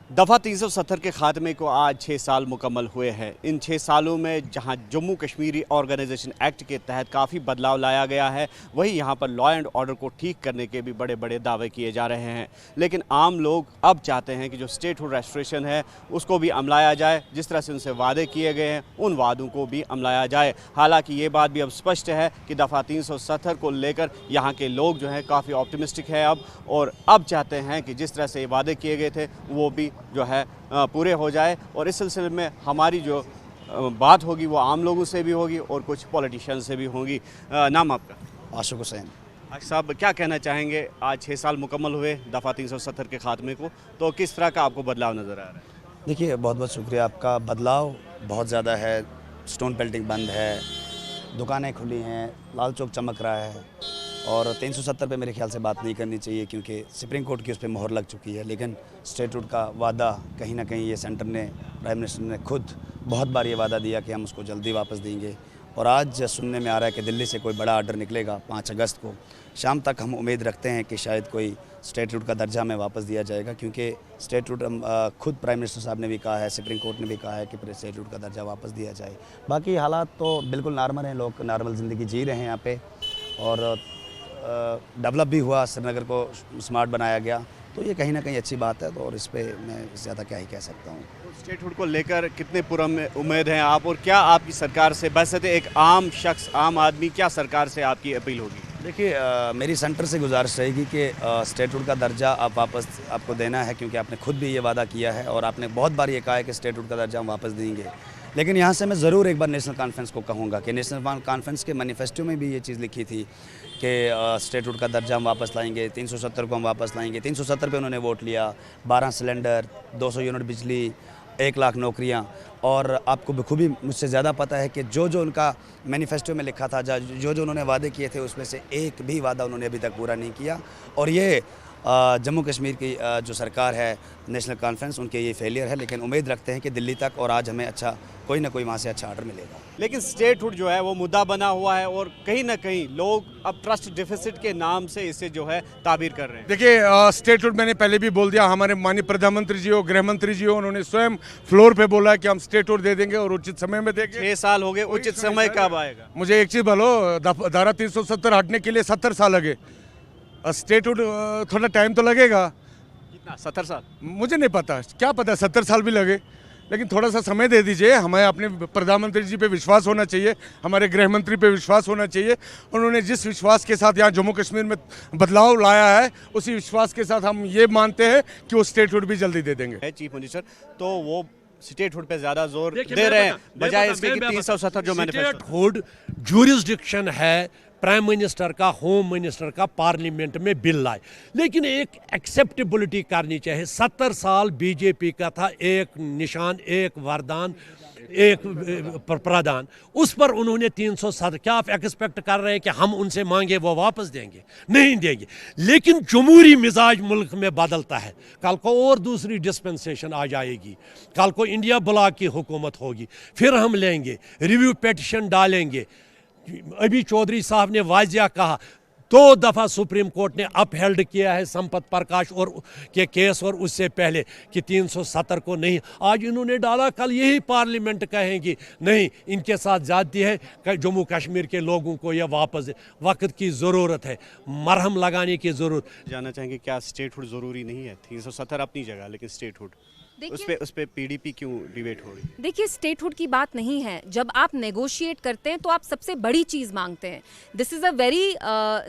दफ़ा 370 के ख़ात्मे को आज 6 साल मुकम्मल हुए हैं। इन 6 सालों में जहां जम्मू कश्मीरी ऑर्गेनाइजेशन एक्ट के तहत काफ़ी बदलाव लाया गया है, वहीं यहां पर लॉ एंड ऑर्डर को ठीक करने के भी बड़े बड़े दावे किए जा रहे हैं। लेकिन आम लोग अब चाहते हैं कि जो स्टेटहुड रेस्टोरेशन है उसको भी अमलाया जाए, जिस तरह से उनसे वादे किए गए हैं उन वादों को भी अमलाया जाए। हालांकि ये बात भी अब स्पष्ट है कि दफ़ा 370 को लेकर यहाँ के लोग जो हैं काफ़ी ऑप्टिमिस्टिक है और अब चाहते हैं कि जिस तरह से ये वादे किए गए थे वो भी जो है पूरे हो जाए। और इस सिलसिले में हमारी जो बात होगी वो आम लोगों से भी होगी और कुछ पॉलिटिशियन से भी होगी। नाम आपका? आशिक हुसैन। आशिक साहब, क्या कहना चाहेंगे? आज 6 साल मुकम्मल हुए दफ़ा 370 के ख़ात्मे को, तो किस तरह का आपको बदलाव नज़र आ रहा है? देखिए, बहुत बहुत शुक्रिया आपका। बदलाव बहुत ज़्यादा है। स्टोन पेल्टिंग बंद है, दुकानें खुली हैं, लाल चौक चमक रहा है। और 370 पे मेरे ख्याल से बात नहीं करनी चाहिए क्योंकि सुप्रीम कोर्ट की उस पर मोहर लग चुकी है। लेकिन स्टेटहुड का वादा कहीं ना कहीं ये सेंटर ने, प्राइम मिनिस्टर ने खुद बहुत बार ये वादा दिया कि हम उसको जल्दी वापस देंगे। और आज सुनने में आ रहा है कि दिल्ली से कोई बड़ा आर्डर निकलेगा 5 अगस्त को शाम तक। हम उम्मीद रखते हैं कि शायद कोई स्टेटहुड का दर्जा हमें वापस दिया जाएगा, क्योंकि स्टेटहुड खुद प्राइम मिनिस्टर साहब ने भी कहा है, सुप्रीम कोर्ट ने भी कहा है कि स्टेटहुड का दर्जा वापस दिया जाए। बाकी हालात तो बिल्कुल नॉर्मल हैं, लोग नॉर्मल ज़िंदगी जी रहे हैं यहाँ पे। और डेवलप भी हुआ, श्रीनगर को स्मार्ट बनाया गया, तो ये कहीं ना कहीं अच्छी बात है। तो और इस पे मैं ज़्यादा क्या ही कह सकता हूँ। स्टेटहुड को लेकर कितने उम्मीद हैं आप, और क्या आपकी सरकार से, बशर्ते एक आम शख्स, आम आदमी, क्या सरकार से आपकी अपील होगी? देखिए, मेरी सेंटर से गुजारिश रहेगी कि स्टेटहुड का दर्जा आप वापस आपको देना है, क्योंकि आपने खुद भी ये वादा किया है और आपने बहुत बार ये कहा है कि स्टेटहुड का दर्जा हम वापस देंगे। लेकिन यहाँ से मैं ज़रूर एक बार नेशनल कॉन्फ्रेंस को कहूँगा कि नेशनल कॉन्फ्रेंस के मैनिफेस्टो में भी ये चीज़ लिखी थी कि स्टेटहुड का दर्जा हम वापस लाएंगे, 370 को हम वापस लाएंगे। 370 पे उन्होंने वोट लिया, 12 सिलेंडर, 200 यूनिट बिजली, 1 लाख नौकरियाँ। और आपको बखूबी मुझसे ज़्यादा पता है कि जो जो उनका मैनिफेस्टो में लिखा था, जो जो उन्होंने वादे किए थे, उसमें से एक भी वादा उन्होंने अभी तक पूरा नहीं किया। और ये जम्मू कश्मीर की जो सरकार है, नेशनल कॉन्फ्रेंस, उनके ये फेलियर है। लेकिन उम्मीद रखते हैं कि दिल्ली तक और आज हमें अच्छा कोई ना कोई वहाँ से अच्छा ऑर्डर मिलेगा। लेकिन स्टेटहुड जो है वो मुद्दा बना हुआ है और कहीं ना कहीं लोग अब ट्रस्ट डिफिसिट के नाम से इसे जो है ताबीर कर रहे हैं। देखिए, स्टेटहुड मैंने पहले भी बोल दिया, हमारे माननीय प्रधानमंत्री जी हो, गृह मंत्री जी हो, उन्होंने स्वयं फ्लोर पे बोला है कि हम स्टेटहुड दे देंगे और उचित समय में देंगे। 6 साल हो गए, उचित समय कब आएगा? मुझे एक चीज़ बोलो, धारा 370 हटने के लिए 70 साल लगे। स्टेटहुड थोड़ा टाइम तो लगेगा। कितना? 70 साल? मुझे नहीं पता, क्या पता 70 साल भी लगे, लेकिन थोड़ा सा समय दे दीजिए। हमें अपने प्रधानमंत्री जी पे विश्वास होना चाहिए, हमारे गृह मंत्री पे विश्वास होना चाहिए। उन्होंने जिस विश्वास के साथ यहाँ जम्मू कश्मीर में बदलाव लाया है, उसी विश्वास के साथ हम ये मानते हैं कि वो स्टेटहुड भी जल्दी दे देंगे। चीफ मिनिस्टर तो वो स्टेटहुड पे ज्यादा जोर दे रहे हैं, बजाय इसके कि 370 जो मैनिफेस्टो। स्टेटहुड ज्यूरिसडिक्शन है प्राइम मिनिस्टर का, होम मिनिस्टर का, पार्लियामेंट में बिल लाए, लेकिन एक एक्सेप्टेबिलिटी करनी चाहिए। 70 साल बीजेपी का था, एक निशान, एक वरदान, एक प्रावधान, उस पर उन्होंने 307। क्या आप एक्सपेक्ट कर रहे हैं कि हम उनसे मांगे वो वापस देंगे? नहीं देंगे। लेकिन जमहूरी मिजाज मुल्क में बदलता है, कल को और दूसरी डिस्पेंसेशन आ जाएगी, कल को इंडिया ब्लॉक की हुकूमत होगी, फिर हम लेंगे, रिव्यू पिटिशन डालेंगे। अभी चौधरी साहब ने वाजिया कहा, 2 दफ़ा सुप्रीम कोर्ट ने अपहेल्ड किया है संपत प्रकाश और के केस, और उससे पहले कि 370 को नहीं। आज इन्होंने डाला, कल यही पार्लियामेंट कहेंगी नहीं, इनके साथ ज्यादती है, जम्मू कश्मीर के लोगों को यह वापस। वक्त की ज़रूरत है, मरहम लगाने की ज़रूरत। जानना चाहेंगे क्या स्टेटहुड ज़रूरी नहीं है? 370 अपनी जगह, लेकिन स्टेटहुड उस पे पीडीपी क्यों डिबेट हो रही है? देखिए, स्टेटहुड की बात नहीं है। जब आप नेगोशिएट करते हैं तो आप सबसे बड़ी चीज़ मांगते हैं। This is a very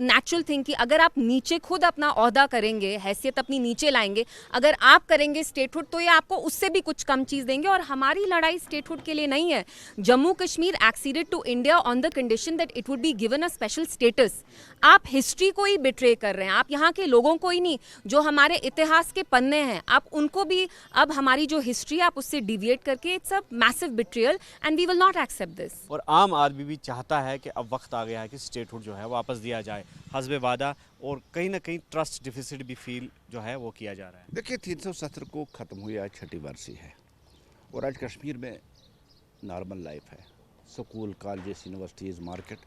natural thing कि अगर आप नीचे खुद अपना ओहदा करेंगे, हैसियत अपनी नीचे लाएंगे, अगर आप करेंगे स्टेटहुड, तो ये आपको उससे भी कुछ कम चीज़ देंगे। और हमारी लड़ाई स्टेटहुड के लिए नहीं है। Jammu Kashmir acceded to India on the condition that it would be given a special status. आप हिस्ट्री को ही बिट्रे कर रहे हैं, आप यहाँ के लोगों को ही नहीं, जो हमारे इतिहास के पन्ने हैं, आप उनको भी, अब हमारी जो हिस्ट्री आप उससे डिविएट करके, it's a massive betrayal and we will not accept this. और आम आदमी भी चाहता है कि अब वक्त आ गया है कि स्टेटहुड जो है वापस दिया जाए हस्बे वादा, और कहीं ना कहीं ट्रस्ट डिफिसिट भी फील जो है वो किया जा रहा है। देखिए, 370 को ख़त्म हुई आज 6ठी वर्षी है और आज कश्मीर में नॉर्मल लाइफ है। स्कूल, कॉलेज, यूनिवर्सिटीज़, मार्केट,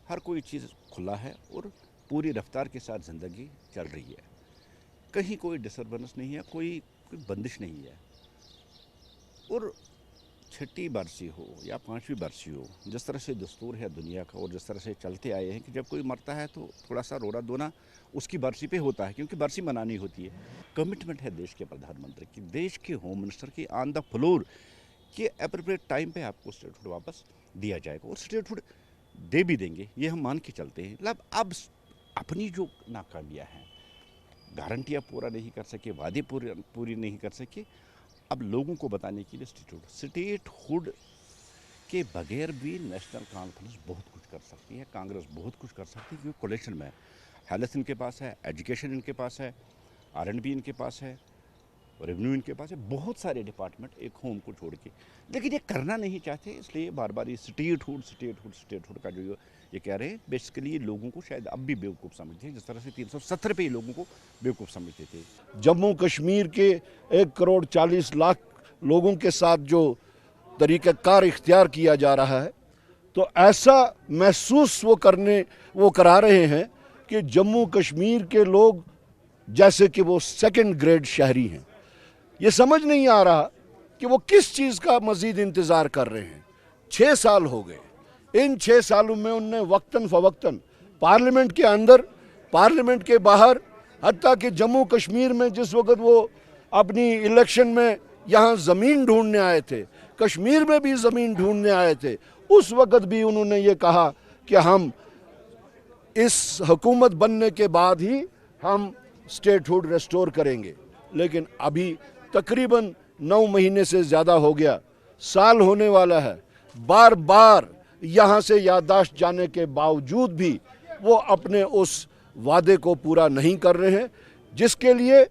हर कोई चीज़ खुला है और पूरी रफ्तार के साथ ज़िंदगी चल रही है। कहीं कोई डिस्टर्बेंस नहीं है, कोई कोई बंदिश नहीं है। और छठी बरसी हो या 5वीं बरसी हो, जिस तरह से दस्तूर है दुनिया का और जिस तरह से चलते आए हैं कि जब कोई मरता है तो थोड़ा सा रोना धोना उसकी बरसी पे होता है, क्योंकि बरसी मनानी होती है। कमिटमेंट है देश के प्रधानमंत्री की, देश के होम मिनिस्टर की ऑन द फ्लोर कि अप्रोप्रिएट टाइम पे आपको स्टेटहुड वापस दिया जाएगा और स्टेटहुड दे भी देंगे, ये हम मान के चलते हैं। मतलब अब अपनी जो नाकामियाँ हैं, गारंटियाँ पूरा नहीं कर सके, वादे पूरी नहीं कर सके, अब लोगों को बताने के लिए स्टेटहुड के बगैर भी नेशनल कॉन्फ्रेंस बहुत कुछ कर सकती है, कांग्रेस बहुत कुछ कर सकती है, क्योंकि कोलेक्शन में हेल्थ इनके पास है, एजुकेशन इनके पास है, R&B इनके पास है, रेवेन्यू इनके पास है, बहुत सारे डिपार्टमेंट एक होम को छोड़ के, लेकिन ये करना नहीं चाहते। इसलिए बार बार ये स्टेटहुड का जो ये कह रहे हैं, बेसिकली लोगों को शायद अब भी बेवकूफ़ समझते हैं, जिस तरह से 370 पे लोगों को बेवकूफ़ समझते थे। जम्मू कश्मीर के 1,40,00,000 लोगों के साथ जो तरीक़ाकार इख्तियार किया जा रहा है, तो ऐसा महसूस वो करा रहे हैं कि जम्मू कश्मीर के लोग जैसे कि वो सेकंड ग्रेड शहरी हैं। ये समझ नहीं आ रहा कि वो किस चीज़ का मज़ीद इंतज़ार कर रहे हैं। 6 साल हो गए, इन 6 सालों में उनने वक्तन फ़वक्तन पार्लियामेंट के अंदर, पार्लियामेंट के बाहर, हत्ता कि जम्मू कश्मीर में जिस वक्त वो अपनी इलेक्शन में यहाँ ज़मीन ढूंढने आए थे, कश्मीर में भी ज़मीन ढूंढने आए थे, उस वक्त भी उन्होंने ये कहा कि हम इस हुकूमत बनने के बाद ही हम स्टेटहुड रेस्टोर करेंगे। लेकिन अभी तकरीबन 9 महीने से ज़्यादा हो गया, साल होने वाला है, बार बार यहाँ से याददाश्त जाने के बावजूद भी वो अपने उस वादे को पूरा नहीं कर रहे हैं, जिसके लिए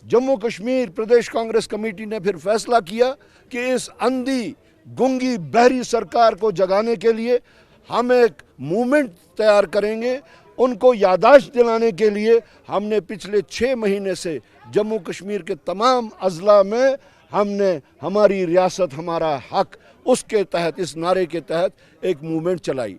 जम्मू कश्मीर प्रदेश कांग्रेस कमेटी ने फिर फैसला किया कि इस अंधी गूंगी बहरी सरकार को जगाने के लिए हम एक मूवमेंट तैयार करेंगे। उनको याददाश्त दिलाने के लिए हमने पिछले 6 महीने से जम्मू कश्मीर के तमाम अजला में हमने हमारी रियासत हमारा हक, उसके तहत, इस नारे के तहत एक मूवमेंट चलाई।